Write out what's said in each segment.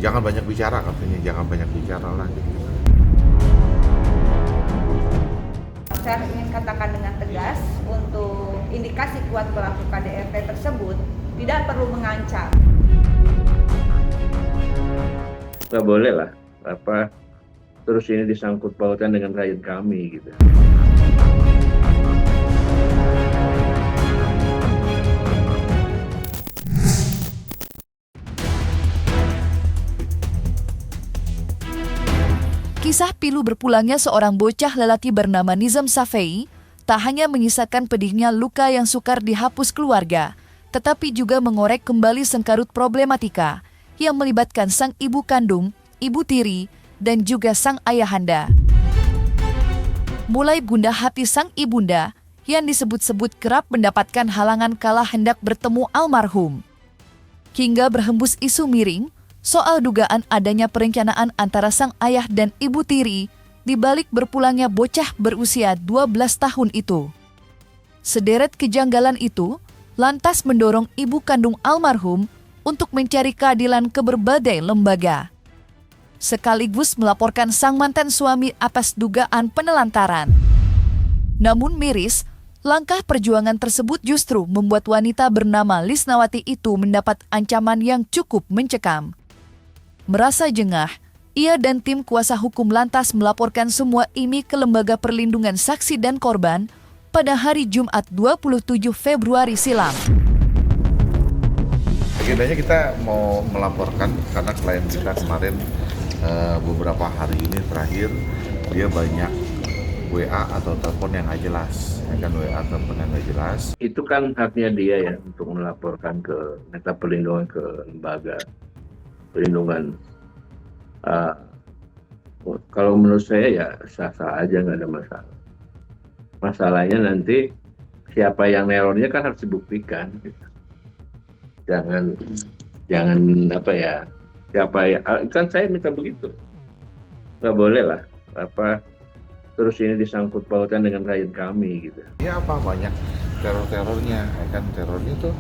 jangan banyak bicara katanya, jangan banyak bicara lah gitu. Saya ingin katakan dengan tegas, untuk indikasi kuat pelaku KDRT tersebut tidak perlu mengancam. Nggak boleh lah, terus ini disangkut pautan dengan rakyat kami gitu. Kisah pilu berpulangnya seorang bocah lelaki bernama Nizam Safei tak hanya menyisakan pedihnya luka yang sukar dihapus keluarga, tetapi juga mengorek kembali sengkarut problematika yang melibatkan sang ibu kandung, ibu tiri, dan juga sang ayahanda. Mulai gundah hati sang ibunda yang disebut-sebut kerap mendapatkan halangan kala hendak bertemu almarhum, hingga berhembus isu miring soal dugaan adanya perencanaan antara sang ayah dan ibu tiri di balik berpulangnya bocah berusia 12 tahun itu. Sederet kejanggalan itu lantas mendorong ibu kandung almarhum untuk mencari keadilan ke berbagai lembaga, sekaligus melaporkan sang mantan suami atas dugaan penelantaran. Namun miris, langkah perjuangan tersebut justru membuat wanita bernama Lisnawati itu mendapat ancaman yang cukup mencekam. Merasa jengah, ia dan tim kuasa hukum lantas melaporkan semua ini ke Lembaga Perlindungan Saksi dan Korban pada hari Jumat 27 Februari silam. Agendanya kita mau melaporkan karena klien kita kemarin beberapa hari ini terakhir dia banyak WA atau telepon yang nggak jelas, ya kan, WA telepon yang nggak jelas. Itu kan haknya dia ya untuk melaporkan ke Meta Perlindungan, ke lembaga perlindungan. Kalau menurut saya ya sah-sah aja, nggak ada masalah. Masalahnya nanti siapa yang nerornya kan harus dibuktikan. Gitu. Jangan siapa ya, kan saya minta begitu. Nggak boleh lah terus ini disangkut pautan dengan rakyat kami gitu. Ya banyak terornya, ya kan, terornya tuh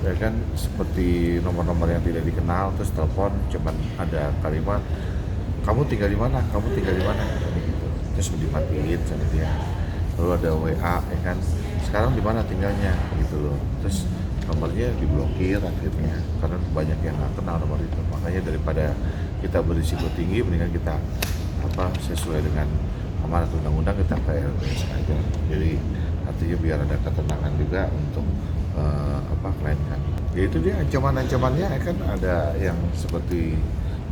ya kan seperti nomor-nomor yang tidak dikenal, terus telepon cuman ada kalimat kamu tinggal di mana, gitu. Terus dimatiin sama dia. Lalu ada WA, ya kan, sekarang di mana tinggalnya gitu loh. Terus nomornya diblokir akhirnya karena banyak yang nggak kenal nomor itu. Makanya daripada kita berisiko tinggi, mendingan kita sesuai dengan amanat undang-undang kita ke LPS aja. Jadi artinya biar ada ketenangan juga untuk klien kan. Ya itu dia ancaman-ancamannya, ya kan, ada yang seperti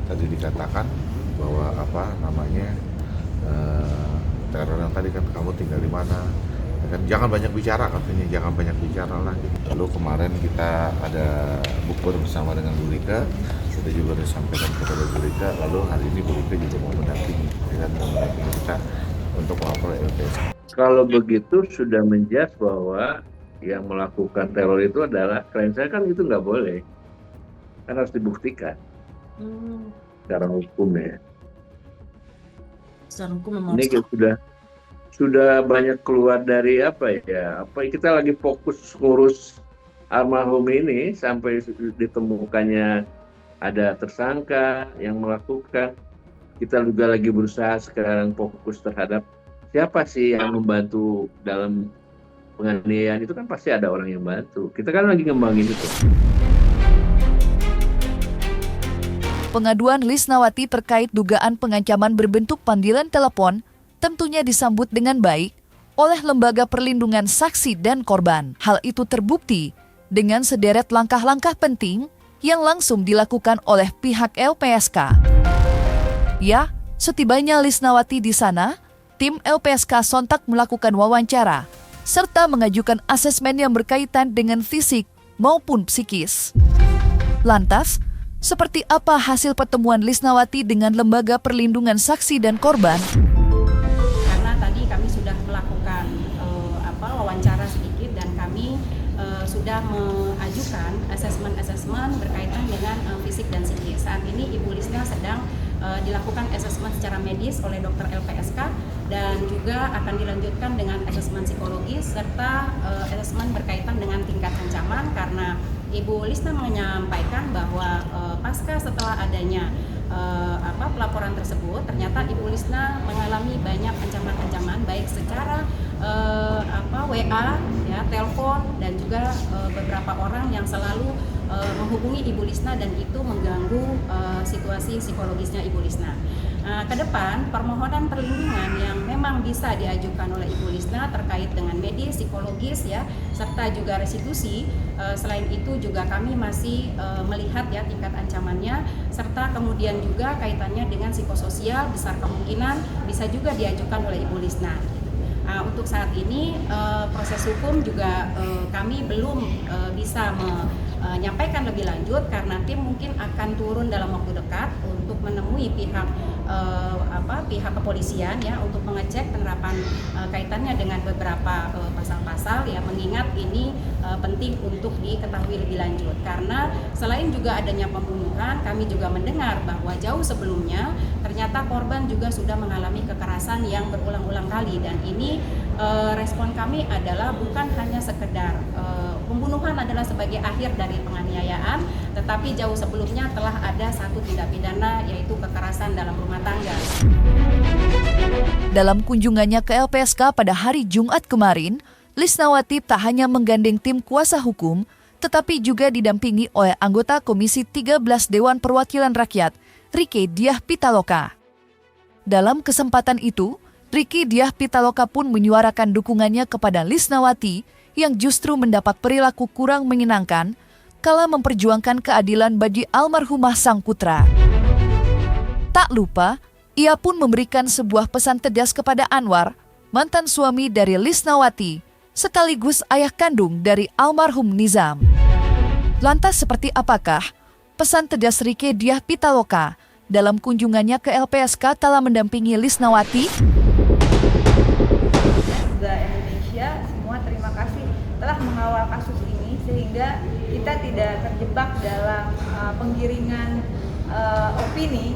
tadi dikatakan bahwa teror yang tadi kan, kamu tinggal di mana, ya kan, jangan banyak bicara katanya, jangan banyak bicara lah gitu. Lalu kemarin kita ada bukber bersama dengan Bu Rika, sudah juga disampaikan kepada Bu Rika, lalu hari ini Bu Rika juga mau mendampingi, ya kan, mendampingi kita untuk melapor LPS. Kalau begitu sudah menjelas bahwa yang melakukan teror itu adalah klien saya, kan itu nggak boleh, kan harus dibuktikan secara hukum ya. Secara hukum memang Ini sudah banyak keluar dari kita lagi fokus ngurus almarhum ini sampai ditemukannya ada tersangka yang melakukan. Kita juga lagi berusaha sekarang fokus terhadap siapa sih yang membantu dalam penganiayaan. Itu kan pasti ada orang yang bantu. Kita kan lagi ngembangin itu. Pengaduan Lisnawati terkait dugaan pengancaman berbentuk panggilan telepon tentunya disambut dengan baik oleh Lembaga Perlindungan Saksi dan Korban. Hal itu terbukti dengan sederet langkah-langkah penting yang langsung dilakukan oleh pihak LPSK. Ya, setibanya Lisnawati di sana, tim LPSK sontak melakukan wawancara serta mengajukan asesmen yang berkaitan dengan fisik maupun psikis. Lantas, seperti apa hasil pertemuan Lisnawati dengan Lembaga Perlindungan Saksi dan Korban? karena tadi kami sudah melakukan wawancara sedikit dan kami sudah mengajukan asesmen berkaitan dengan fisik dan psikis. Saat ini Ibu Lisna sedang dilakukan asesmen secara medis oleh dokter LPSK dan juga akan dilanjutkan dengan asesmen psikologis serta asesmen berkaitan dengan tingkat ancaman, karena Ibu Lisna menyampaikan bahwa pasca setelah adanya pelaporan tersebut, ternyata Ibu Lisna mengalami banyak ancaman-ancaman baik secara WA, ya, telepon, dan juga beberapa orang yang selalu menghubungi Ibu Lisna dan itu mengganggu situasi psikologisnya Ibu Lisna. Ke depan, permohonan perlindungan yang memang bisa diajukan oleh Ibu Lisna terkait dengan medis, psikologis, ya, serta juga restitusi. Selain itu juga kami masih melihat ya tingkat ancamannya, serta kemudian juga kaitannya dengan psikososial besar kemungkinan bisa juga diajukan oleh Ibu Lisna. Untuk saat ini proses hukum juga kami belum bisa menyampaikan lebih lanjut karena tim mungkin akan turun dalam waktu dekat untuk menemui pihak kepolisian ya untuk mengecek penerapan kaitannya dengan beberapa pasal-pasal ya, mengingat ini penting untuk diketahui lebih lanjut karena selain juga adanya pembunuhan, kami juga mendengar bahwa jauh sebelumnya ternyata korban juga sudah mengalami kekerasan yang berulang-ulang kali dan ini respon kami adalah bukan hanya sekedar pembunuhan adalah sebagai akhir dari penganiayaan, tetapi jauh sebelumnya telah ada satu tindak pidana yaitu kekerasan dalam rumah tangga. Dalam kunjungannya ke LPSK pada hari Jumat kemarin, Lisnawati tak hanya menggandeng tim kuasa hukum, tetapi juga didampingi oleh anggota Komisi 13 Dewan Perwakilan Rakyat, Rieke Diah Pitaloka. Dalam kesempatan itu, Rieke Diah Pitaloka pun menyuarakan dukungannya kepada Lisnawati yang justru mendapat perilaku kurang menyenangkan kala memperjuangkan keadilan bagi almarhumah sang putra. Tak lupa, ia pun memberikan sebuah pesan tegas kepada Anwar, mantan suami dari Lisnawati, sekaligus ayah kandung dari almarhum Nizam. Lantas seperti apakah pesan tegas Rieke Diah Pitaloka dalam kunjungannya ke LPSK telah mendampingi Lisnawati? Indonesia semua terima kasih telah mengawal kasus ini sehingga kita tidak terjebak dalam penggiringan opini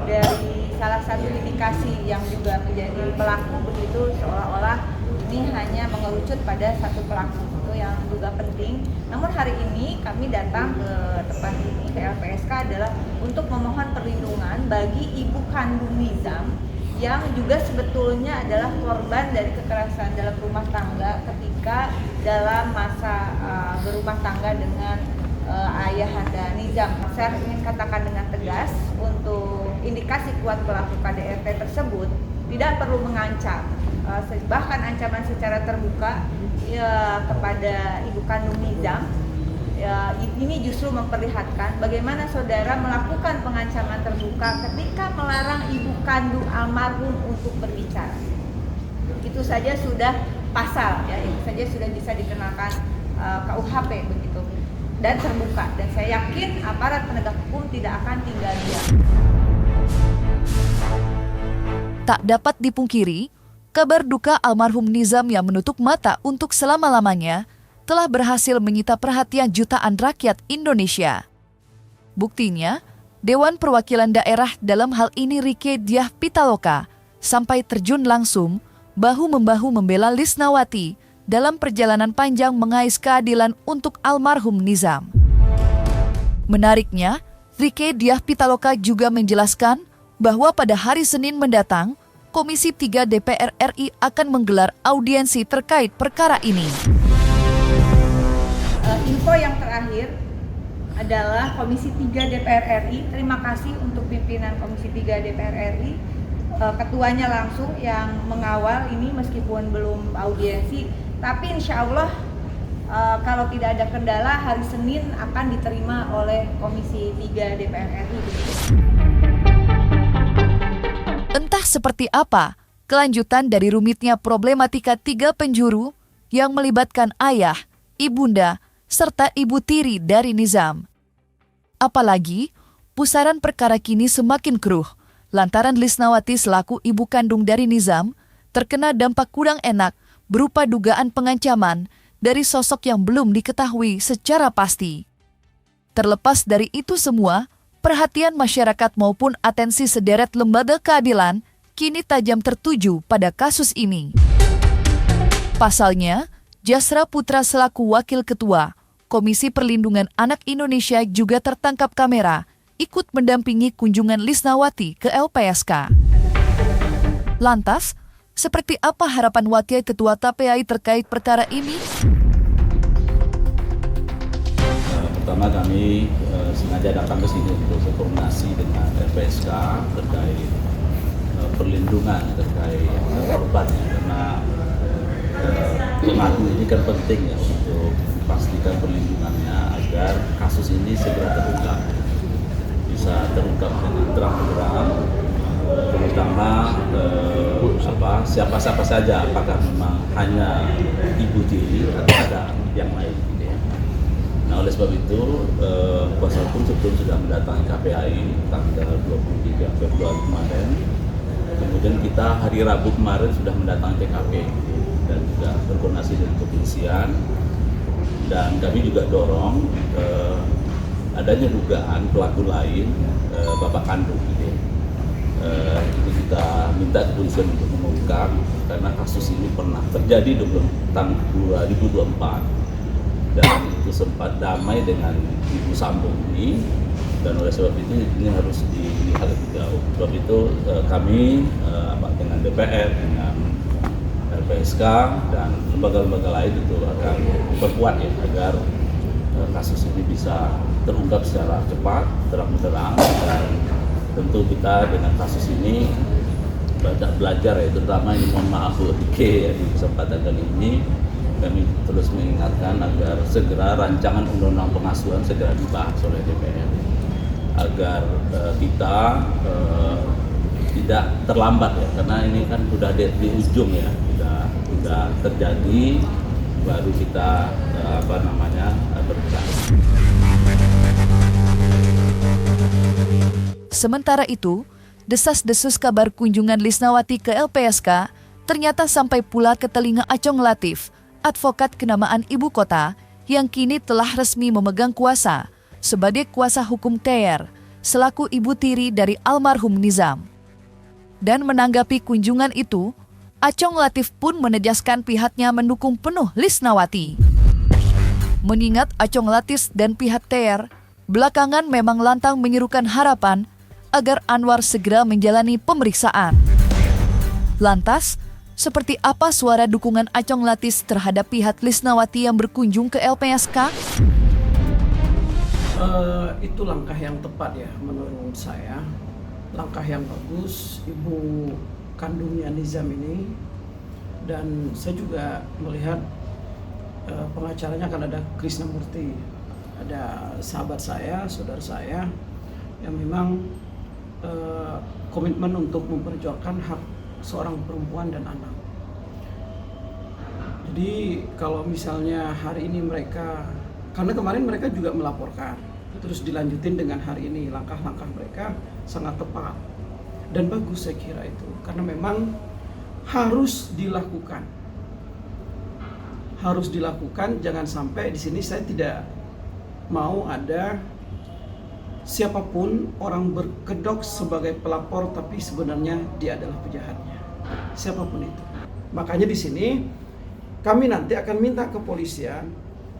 dari salah satu indikasi yang juga menjadi pelaku begitu seolah-olah ini hanya mengerucut pada satu pelaku itu yang juga penting. Namun hari ini kami datang ke tempat ini ke LPSK adalah untuk memohon perlindungan bagi ibu kandung Nizam yang juga sebetulnya adalah korban dari kekerasan dalam rumah tangga ketika dalam masa berumah tangga dengan ayahanda Nizam. Saya ingin katakan dengan tegas untuk indikasi kuat pelaku KDRT tersebut tidak perlu mengancam, bahkan ancaman secara terbuka ya, kepada ibu kandung Nizam. Ya, ini justru memperlihatkan bagaimana saudara melakukan pengancaman terbuka ketika melarang ibu kandung almarhum untuk berbicara. Itu saja sudah pasal, ya, itu saja sudah bisa dikenakan KUHP begitu dan terbuka. Dan saya yakin aparat penegak hukum tidak akan tinggal diam. Tak dapat dipungkiri, kabar duka almarhum Nizam yang menutup mata untuk selama-lamanya telah berhasil menyita perhatian jutaan rakyat Indonesia. Buktinya, Dewan Perwakilan Daerah dalam hal ini Rieke Diah Pitaloka sampai terjun langsung bahu-membahu membela Lisnawati dalam perjalanan panjang mengais keadilan untuk almarhum Nizam. Menariknya, Rieke Diah Pitaloka juga menjelaskan bahwa pada hari Senin mendatang, Komisi 3 DPR RI akan menggelar audiensi terkait perkara ini. Info yang terakhir adalah Komisi 3 DPR RI, terima kasih untuk pimpinan Komisi 3 DPR RI, ketuanya langsung yang mengawal ini meskipun belum audiensi, tapi insya Allah kalau tidak ada kendala hari Senin akan diterima oleh Komisi 3 DPR RI. Entah seperti apa kelanjutan dari rumitnya problematika 3 penjuru yang melibatkan ayah, ibunda, serta ibu tiri dari Nizam. Apalagi, pusaran perkara kini semakin keruh lantaran Lisnawati selaku ibu kandung dari Nizam terkena dampak kurang enak berupa dugaan pengancaman dari sosok yang belum diketahui secara pasti. Terlepas dari itu semua, perhatian masyarakat maupun atensi sederet lembaga keadilan kini tajam tertuju pada kasus ini. Pasalnya, Jasra Putra selaku Wakil Ketua Komisi Perlindungan Anak Indonesia juga tertangkap kamera ikut mendampingi kunjungan Lisnawati ke LPSK. Lantas, seperti apa harapan Wakil Ketua TPAI terkait perkara ini? Pertama kami sengaja datang ke sini untuk berkoordinasi dengan LPSK terkait perlindungan terkait korban, karena pengadu ini kan penting ya untuk pastikan perlindungannya agar kasus ini segera terungkap, bisa terungkap dengan terang-terang, terutama siapa-siapa saja, apakah memang hanya Ibu Tiri atau ada yang lain. Gitu ya. Nah, oleh sebab itu kuasa hukum sebelum sudah mendatangi KPAI tanggal 23 Februari kemarin, kemudian kita hari Rabu kemarin sudah mendatangi TKP dan juga berkoordinasi dengan kepolisian. Dan kami juga dorong adanya dugaan pelaku lain bapak kandung. Gitu. Ini kita minta kepolisian untuk mengungkap karena kasus ini pernah terjadi tahun 2024 dan itu sempat damai dengan Ibu Sambo ini, dan oleh sebab itu ini harus dilihat lebih jauh. Sebab itu kami dengan DPR, dengan LPSK dan lembaga-lembaga lain itu akan berkuat ya agar kasus ini bisa terungkap secara cepat, terang-terang, dan tentu kita dengan kasus ini banyak belajar ya, terutama ini mohon maaf ya, di kesempatan kali ini kami terus mengingatkan agar segera rancangan undang-undang pengasuhan segera dibahas oleh DPR agar kita tidak terlambat ya, karena ini kan sudah di ujung ya, sudah terjadi, baru kita bergerak. Sementara itu, desas-desus kabar kunjungan Lisnawati ke LPSK ternyata sampai pula ke telinga Acong Latif, advokat kenamaan ibu kota yang kini telah resmi memegang kuasa sebagai kuasa hukum TR selaku ibu tiri dari almarhum Nizam. Dan menanggapi kunjungan itu, Acong Latif pun menegaskan pihaknya mendukung penuh Lisnawati. Mengingat Acong Latif dan pihak TR belakangan memang lantang menyerukan harapan agar Anwar segera menjalani pemeriksaan. Lantas, seperti apa suara dukungan Acong Latif terhadap pihak Lisnawati yang berkunjung ke LPSK? Itu langkah yang tepat ya menurut saya. Langkah yang bagus, ibu kandungnya Nizam ini, dan saya juga melihat pengacaranya kan ada Krisnamurti, ada sahabat saya, saudara saya yang memang komitmen untuk memperjuangkan hak seorang perempuan dan anak. Jadi kalau misalnya hari ini mereka, karena kemarin mereka juga melaporkan, terus dilanjutin dengan hari ini, langkah-langkah mereka sangat tepat dan bagus saya kira itu, karena memang harus dilakukan. Harus dilakukan, jangan sampai di sini saya tidak mau ada siapapun orang berkedok sebagai pelapor tapi sebenarnya dia adalah penjahatnya. Siapapun itu. Makanya di sini kami nanti akan minta kepolisian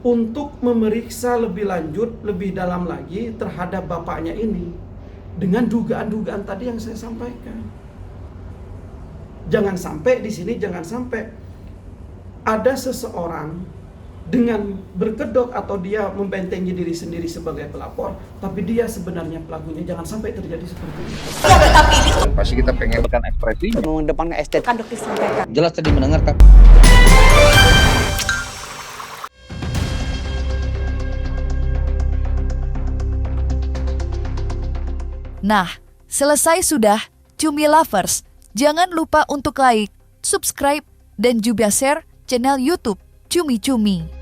untuk memeriksa lebih lanjut, lebih dalam lagi terhadap bapaknya ini dengan dugaan-dugaan tadi yang saya sampaikan. Jangan sampai di sini, jangan sampai ada seseorang dengan berkedok atau dia membentengi diri sendiri sebagai pelapor, tapi dia sebenarnya pelakunya. Jangan sampai terjadi seperti itu. Pasti kita pengen kan ekspresi mengedepankan estetika Kan dokter sampaikan. jelas tadi mendengarkan. Nah, selesai sudah, Cumi Lovers. Jangan lupa untuk like, subscribe, dan juga share channel YouTube Cumi Cumi.